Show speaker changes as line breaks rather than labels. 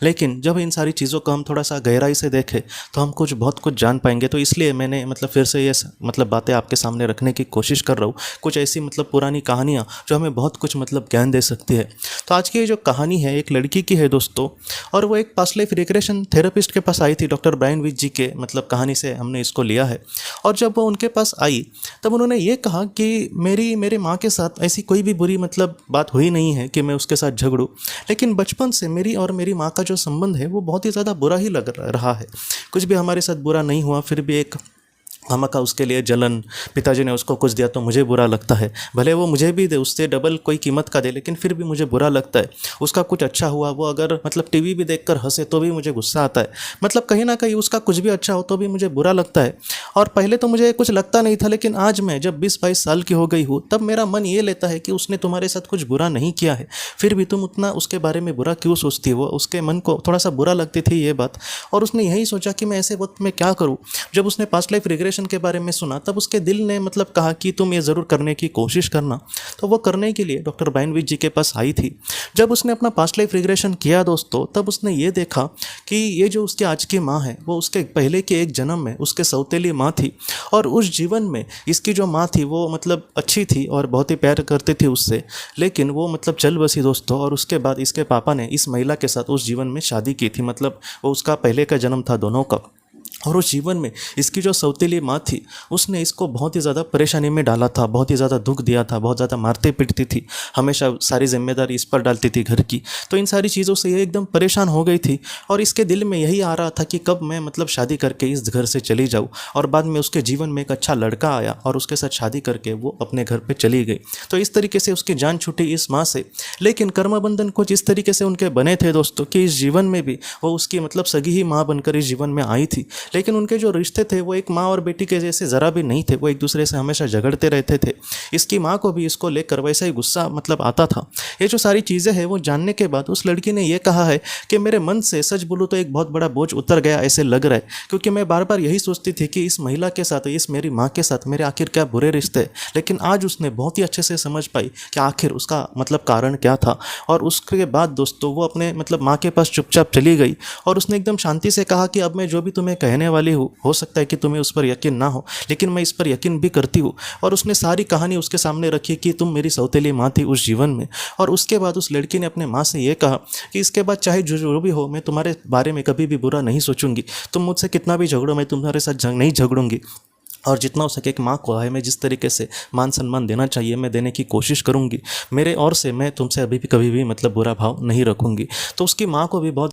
लेकिन जब इन सारी चीज़ों को हम थोड़ा सा गहराई से देखें तो हम कुछ बहुत कुछ जान पाएंगे। तो इसलिए मैंने मतलब फिर से ये मतलब बातें आपके सामने रखने की कोशिश कर रहा हूँ, कुछ ऐसी मतलब पुरानी कहानियाँ जो हमें बहुत कुछ मतलब ज्ञान दे सकती है। तो आज की ये जो कहानी है एक लड़की की है दोस्तों, और वो एक पास्ट लाइफ रिग्रेशन थेरेपिस्ट के पास आई थी, डॉक्टर ब्रायन विच जी के मतलब कहानी से हमने इसको लिया है। और जब वो उनके पास आई तब उन्होंने ये कहा कि मेरे माँ के साथ ऐसी कोई भी बुरी मतलब बात हुई नहीं है कि मैं उसके साथ झगड़ूँ, लेकिन बचपन से मेरी और मेरी माँ का जो संबंध है वो बहुत ही ज़्यादा बुरा ही लग रहा है। कुछ भी हमारे साथ बुरा नहीं हुआ, फिर भी एक मामा का उसके लिए जलन, पिताजी ने उसको कुछ दिया तो मुझे बुरा लगता है, भले वो मुझे भी दे उससे डबल कोई कीमत का दे, लेकिन फिर भी मुझे बुरा लगता है। उसका कुछ अच्छा हुआ, वो अगर मतलब टीवी भी देखकर हंसे तो भी मुझे गुस्सा आता है। मतलब कहीं ना कहीं उसका कुछ भी अच्छा हो तो भी मुझे बुरा लगता है। और पहले तो मुझे कुछ लगता नहीं था, लेकिन आज मैं जब 20-22 साल की हो गई हूँ तब मेरा मन ये लेता है कि उसने तुम्हारे साथ कुछ बुरा नहीं किया है, फिर भी तुम उतना उसके बारे में बुरा क्यों सोचती हो। उसके मन को थोड़ा सा बुरा लगती थी ये बात, और उसने यही सोचा कि मैं ऐसे वक्त में क्या करूँ। जब उसने पास्ट लाइफ रिग्रेशन के बारे में सुना तब उसके दिल ने मतलब कहा कि तुम ये ज़रूर करने की कोशिश करना। तो वो करने के लिए डॉक्टर ब्रायन विच जी के पास आई थी। जब उसने अपना पास्ट लाइफ रिग्रेशन किया दोस्तों, तब उसने ये देखा कि ये जो उसकी आज की माँ है वो उसके पहले के एक जन्म में उसके सौतेली माँ थी, और उस जीवन में इसकी जो माँ थी वो मतलब अच्छी थी और बहुत ही प्यार करती थी उससे, लेकिन वो मतलब चल बसी दोस्तों। और उसके बाद इसके पापा ने इस महिला के साथ उस जीवन में शादी की थी, मतलब वो उसका पहले का जन्म था दोनों का। और उस जीवन में इसकी जो सौतेली माँ थी उसने इसको बहुत ही ज़्यादा परेशानी में डाला था, बहुत ही ज़्यादा दुख दिया था, बहुत ज़्यादा मारते पीटती थी, हमेशा सारी जिम्मेदारी इस पर डालती थी घर की। तो इन सारी चीज़ों से ये एकदम परेशान हो गई थी, और इसके दिल में यही आ रहा था कि कब मैं मतलब शादी करके इस घर से चली जाऊँ। और बाद में उसके जीवन में एक अच्छा लड़का आया और उसके साथ शादी करके वो अपने घर पर चली गई। तो इस तरीके से उसकी जान छूटी इस माँ से। लेकिन कर्मबंधन कुछ इस तरीके से उनके बने थे दोस्तों कि इस जीवन में भी वो उसकी मतलब सगी ही माँ बनकर इस जीवन में आई थी, लेकिन उनके जो रिश्ते थे वो एक माँ और बेटी के जैसे ज़रा भी नहीं थे। वो एक दूसरे से हमेशा झगड़ते रहते थे। इसकी माँ को भी इसको लेकर वैसा ही गुस्सा मतलब आता था। ये जो सारी चीज़ें हैं वो जानने के बाद उस लड़की ने ये कहा है कि मेरे मन से सच बोलूँ तो एक बहुत बड़ा बोझ उतर गया ऐसे लग रहा है, क्योंकि मैं बार बार यही सोचती थी कि इस महिला के साथ, इस मेरी माँ के साथ मेरे आखिर क्या बुरे रिश्ते हैं। लेकिन आज उसने बहुत ही अच्छे से समझ पाई कि आखिर उसका मतलब कारण क्या था। और उसके बाद दोस्तों वो अपने मतलब माँ के पास चुपचाप चली गई, और उसने एकदम शांति से कहा कि अब मैं जो भी तुम्हें कहने वाली हूँ, हो सकता है कि तुम्हें उस पर यकीन ना हो, लेकिन मैं इस पर यकीन भी करती हूँ। और उसने सारी कहानी उसके सामने रखी कि तुम मेरी सौतेली माँ थी उस जीवन में। और उसके बाद उस लड़की ने अपने माँ से ये कहा कि इसके बाद चाहे जो भी हो, मैं तुम्हारे बारे में कभी भी बुरा नहीं सोचूंगी, तुम मुझसे कितना भी झगड़ो मैं तुम्हारे साथ नहीं झगड़ूंगी, और जितना हो सके एक माँ को है मैं जिस तरीके से मान सम्मान देना चाहिए मैं देने की कोशिश करूँगी। मेरे और से मैं तुमसे अभी भी कभी भी मतलब बुरा भाव नहीं रखूँगी। तो उसकी माँ को भी बहुत